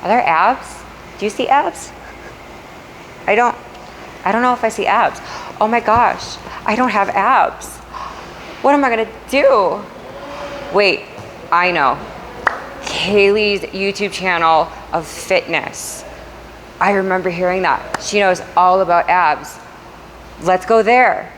Are there abs? Do you see abs? I don't know if I see abs. Oh my gosh, I don't have abs. What am I gonna do? Wait, I know. Kaylee's YouTube channel of fitness. I remember hearing that. She knows all about abs. Let's go there.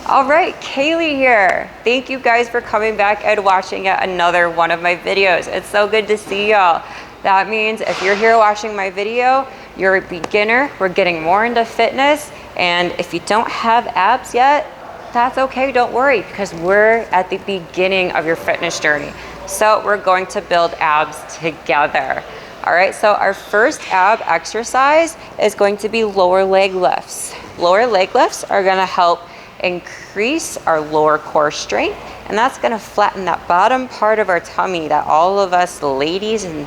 All right, Kaylee here. Thank you guys for coming back and watching yet another one of my videos. It's so good to see y'all. That means if you're here watching my video, you're a beginner, we're getting more into fitness, and if you don't have abs yet, that's okay, don't worry, because we're at the beginning of your fitness journey. So we're going to build abs together. All right, so our first ab exercise is going to be lower leg lifts. Lower leg lifts are gonna help increase our lower core strength, and that's gonna flatten that bottom part of our tummy that all of us ladies and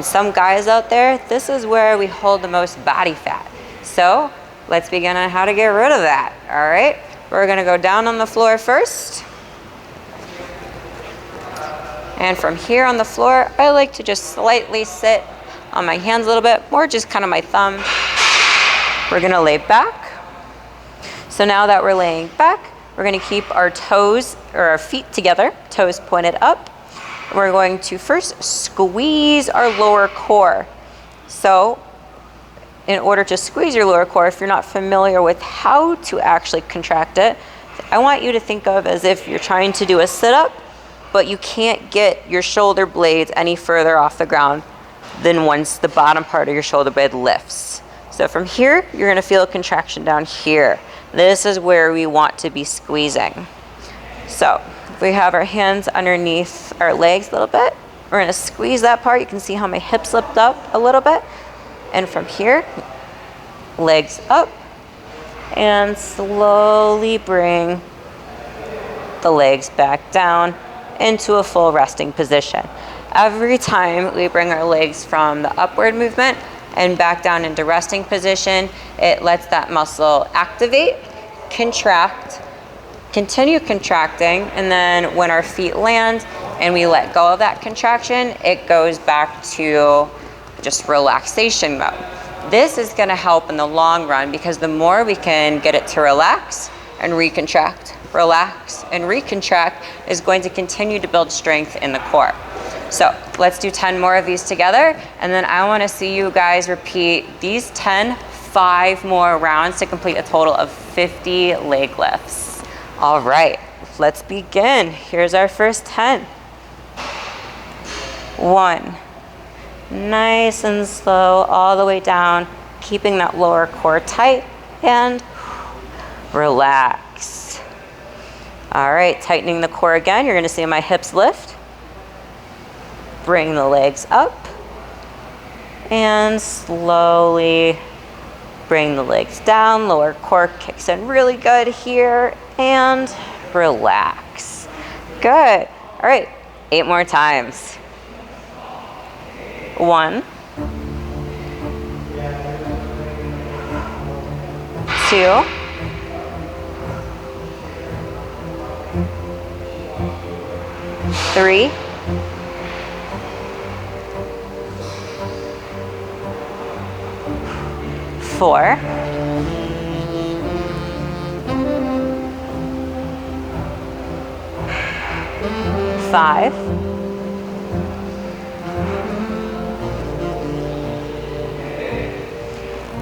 some guys out there, this is where we hold the most body fat. So let's begin on how to get rid of that. All right, we're gonna go down on the floor first. And from here on the floor, I like to just slightly sit on my hands a little bit, more just kind of my thumb. We're gonna lay back. So now that we're laying back, we're gonna keep our toes or our feet together, toes pointed up. We're going to first squeeze our lower core. So in order to squeeze your lower core, if you're not familiar with how to actually contract it, I want you to think of as if you're trying to do a sit-up, but you can't get your shoulder blades any further off the ground than once the bottom part of your shoulder blade lifts. So from here, you're gonna feel a contraction down here. This is where we want to be squeezing. So if we have our hands underneath our legs a little bit, we're gonna squeeze that part. You can see how my hips lift up a little bit. And from here, legs up, and slowly bring the legs back down into a full resting position. Every time we bring our legs from the upward movement and back down into resting position, it lets that muscle activate, contract, continue contracting, and then when our feet land and we let go of that contraction, it goes back to just relaxation mode. This is gonna help in the long run because the more we can get it to relax and recontract, relax and recontract is going to continue to build strength in the core. So let's do 10 more of these together, and then I wanna see you guys repeat these 10, 5 more rounds to complete a total of 50 leg lifts. All right, let's begin. Here's our first 10. 1, nice and slow, all the way down, keeping that lower core tight, and relax. All right, tightening the core again. You're gonna see my hips lift. Bring the legs up and slowly bring the legs down. Lower core kicks in really good here and relax. Good. All right, 8 more times. 1, 2, 3, 4, 5,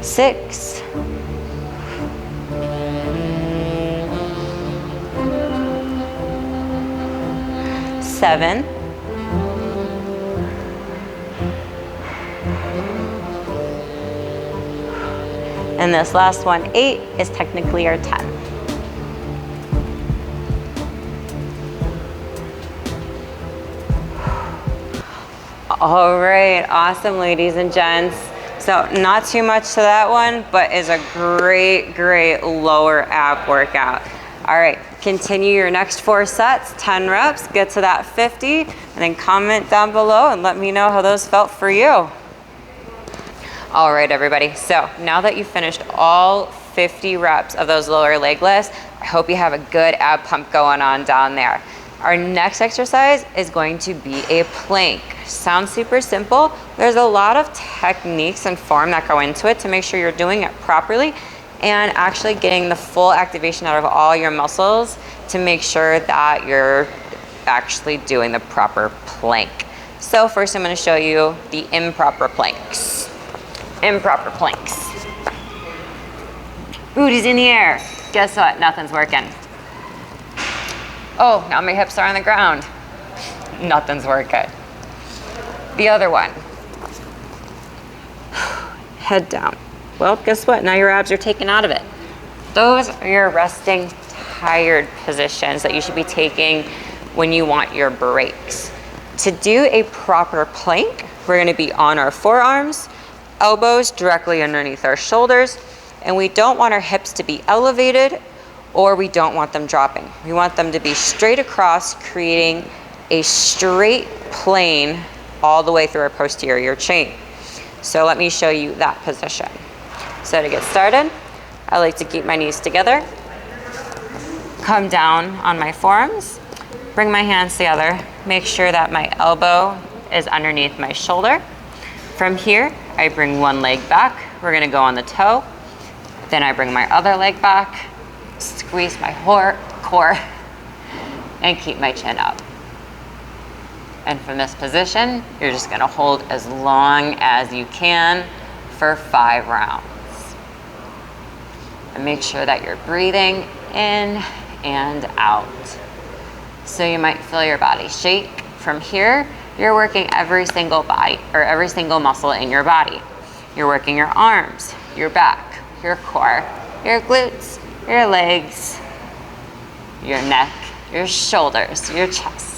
6, 7, 8, and this last one, 8, is technically our 10. All right, awesome, ladies and gents. So not too much to that one, but is a great, great lower ab workout. All right, continue your next 4 sets, 10 reps, get to that 50, and then comment down below and let me know how those felt for you. All right, everybody, so now that you've finished all 50 reps of those lower leg lifts, I hope you have a good ab pump going on down there. Our next exercise is going to be a plank. Sounds super simple. There's a lot of techniques and form that go into it to make sure you're doing it properly and actually getting the full activation out of all your muscles to make sure that you're actually doing the proper plank. So first I'm going to show you the improper planks. Improper planks. Booty's in the air. Guess what? Nothing's working. Oh, now my hips are on the ground. Nothing's working. The other one. Head down. Well, guess what? Now your abs are taken out of it. Those are your resting, tired positions that you should be taking when you want your breaks. To do a proper plank, we're gonna be on our forearms, elbows directly underneath our shoulders, and we don't want our hips to be elevated or we don't want them dropping. We want them to be straight across, creating a straight plane all the way through our posterior chain. So let me show you that position. So to get started, I like to keep my knees together, come down on my forearms, bring my hands together, make sure that my elbow is underneath my shoulder. From here, I bring one leg back. We're gonna go on the toe. Then I bring my other leg back, squeeze my core, and keep my chin up. And from this position, you're just gonna hold as long as you can for 5 rounds. And make sure that you're breathing in and out. So you might feel your body shake. From here, you're working every single muscle in your body. You're working your arms, your back, your core, your glutes, your legs, your neck, your shoulders, your chest.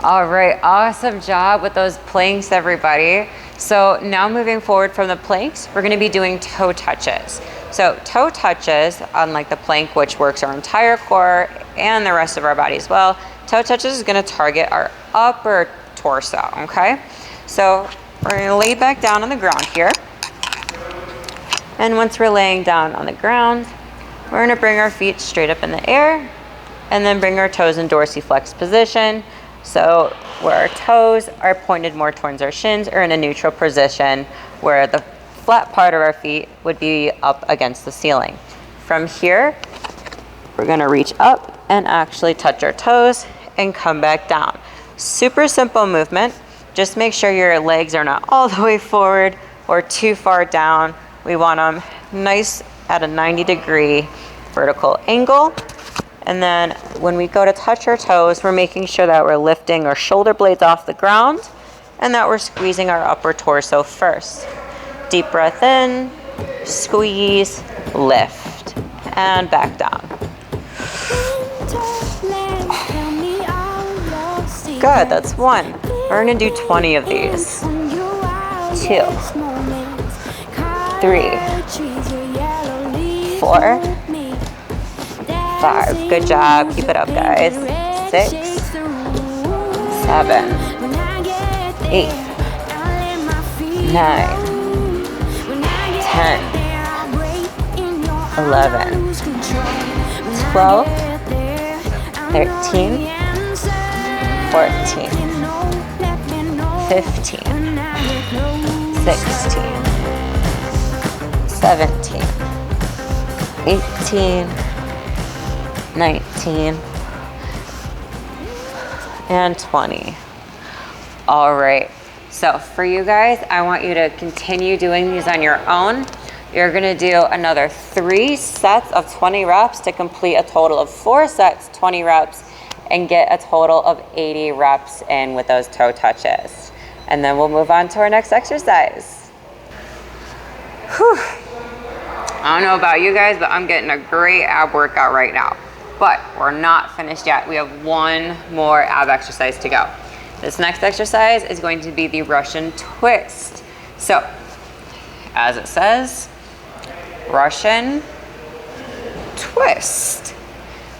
All right, awesome job with those planks, everybody. So now moving forward from the planks, we're gonna be doing toe touches. So toe touches, unlike the plank, which works our entire core and the rest of our body as well, toe touches is gonna target our upper torso, okay? So we're gonna lay back down on the ground here. And once we're laying down on the ground, we're gonna bring our feet straight up in the air and then bring our toes in dorsiflex position. So where our toes are pointed more towards our shins or in a neutral position where the flat part of our feet would be up against the ceiling. From here, we're gonna reach up and actually touch our toes and come back down. Super simple movement. Just make sure your legs are not all the way forward or too far down. We want them nice at a 90-degree vertical angle. And then when we go to touch our toes, we're making sure that we're lifting our shoulder blades off the ground and that we're squeezing our upper torso first. Deep breath in, squeeze, lift, and back down. Good, that's 1. We're gonna do 20 of these. 2, 3, 4, 5. Good job. Keep it up, guys. 6, 7, 8, 9, 10, 11, 12, 13, 14, 15, 16, 17, 18, 19, and 20. All right, so for you guys, I want you to continue doing these on your own. You're gonna do another 3 sets of 20 reps to complete a total of 4 sets, 20 reps, and get a total of 80 reps in with those toe touches. And then we'll move on to our next exercise. Whew. I don't know about you guys, but I'm getting a great ab workout right now. But we're not finished yet. We have 1 more ab exercise to go. This next exercise is going to be the Russian twist. So, as it says, Russian twist.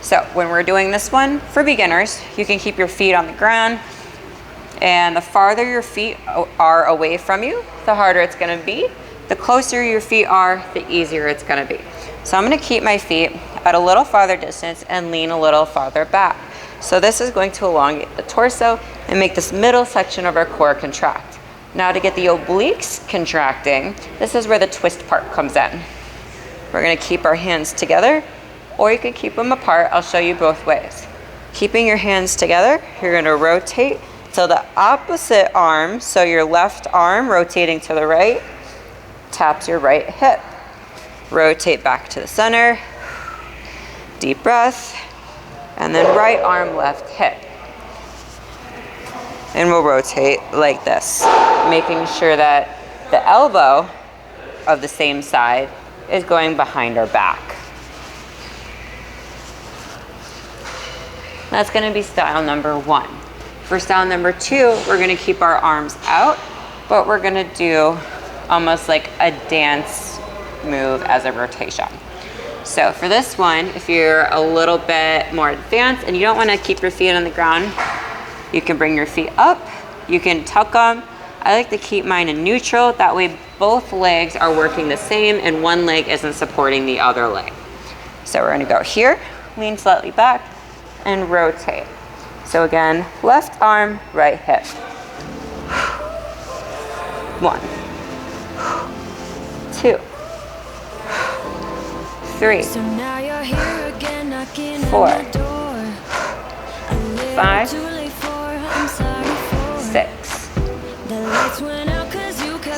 So when we're doing this one, for beginners, you can keep your feet on the ground, and the farther your feet are away from you, the harder it's gonna be. The closer your feet are, the easier it's gonna be. So I'm gonna keep my feet at a little farther distance and lean a little farther back. So this is going to elongate the torso and make this middle section of our core contract. Now to get the obliques contracting, this is where the twist part comes in. We're gonna keep our hands together, or you can keep them apart. I'll show you both ways. Keeping your hands together, you're gonna rotate to the opposite arm, so your left arm rotating to the right, taps your right hip. Rotate back to the center, deep breath, and then right arm, left hip. And we'll rotate like this, making sure that the elbow of the same side is going behind our back. That's gonna be style number 1. For style number 2, we're gonna keep our arms out, but we're gonna do almost like a dance move as a rotation. So for this one, if you're a little bit more advanced and you don't wanna keep your feet on the ground, you can bring your feet up, you can tuck them. I like to keep mine in neutral, that way both legs are working the same and one leg isn't supporting the other leg. So we're gonna go here, lean slightly back, and rotate. So again, left arm, right hip. 1, 2, 3, 4, 5, 6,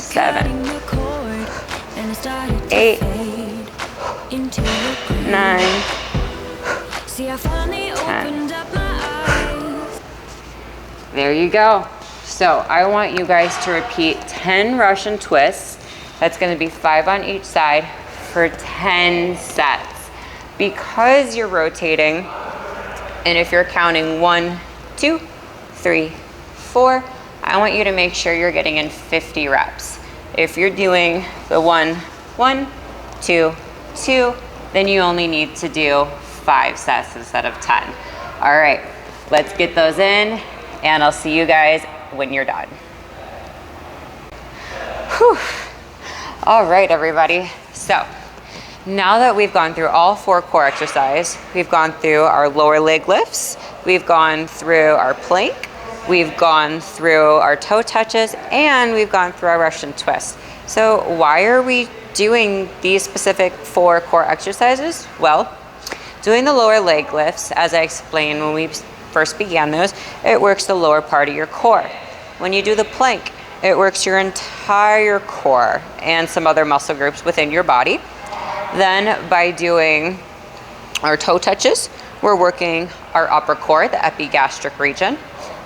7, 8, 9, 10. There you go. So I want you guys to repeat 10 Russian twists. That's gonna be 5 on each side for 10 sets. Because you're rotating, and if you're counting 1, 2, 3, 4, I want you to make sure you're getting in 50 reps. If you're doing the 1, 1, 2, 2, then you only need to do 5 sets instead of 10. All right, let's get those in, and I'll see you guys when you're done. Whew. All right, everybody. So now that we've gone through all 4 core exercises, we've gone through our lower leg lifts, we've gone through our plank, we've gone through our toe touches, and we've gone through our Russian twist. So why are we doing these specific 4 core exercises? Well, doing the lower leg lifts, as I explained when we first began those, it works the lower part of your core. When you do the plank, it works your entire core and some other muscle groups within your body. Then by doing our toe touches, we're working our upper core, the epigastric region.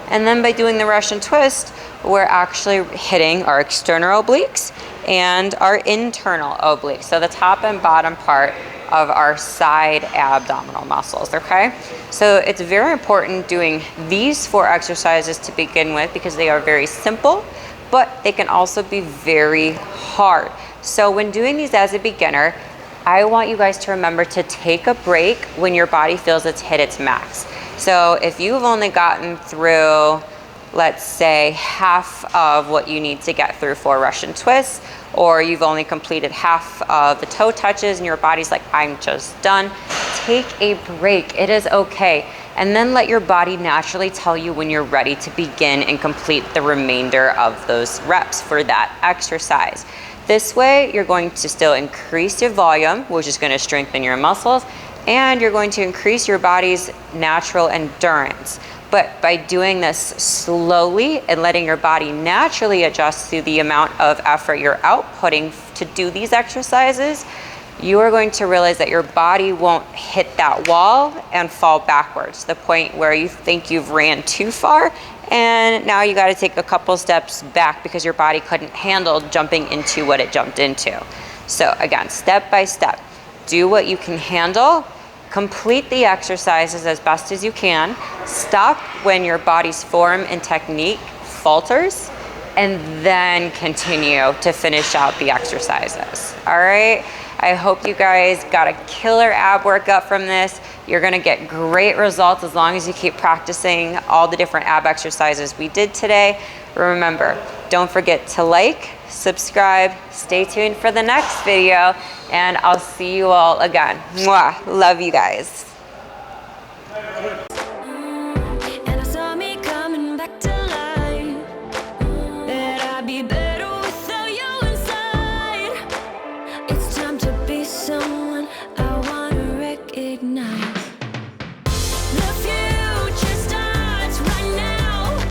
And then by doing the Russian twist, we're actually hitting our external obliques and our internal obliques. So the top and bottom part of our side abdominal muscles, okay? So it's very important doing these 4 exercises to begin with because they are very simple, but they can also be very hard. So when doing these as a beginner, I want you guys to remember to take a break when your body feels it's hit its max. So if you've only gotten through, let's say, half of what you need to get through 4 Russian twists, or you've only completed half of the toe touches and your body's like, I'm just done, take a break. It is okay. And then let your body naturally tell you when you're ready to begin and complete the remainder of those reps for that exercise. This way, you're going to still increase your volume, which is going to strengthen your muscles, and you're going to increase your body's natural endurance. But by doing this slowly and letting your body naturally adjust to the amount of effort you're outputting to do these exercises, you are going to realize that your body won't hit that wall and fall backwards to the point where you think you've ran too far and now you got to take a couple steps back because your body couldn't handle jumping into what it jumped into. So again, step by step, do what you can handle. Complete the exercises as best as you can. Stop when your body's form and technique falters, and then continue to finish out the exercises. All right? I hope you guys got a killer ab workout from this. You're gonna get great results as long as you keep practicing all the different ab exercises we did today. Remember, don't forget to like, subscribe, stay tuned for the next video, and I'll see you all again. Mwah. Love you guys.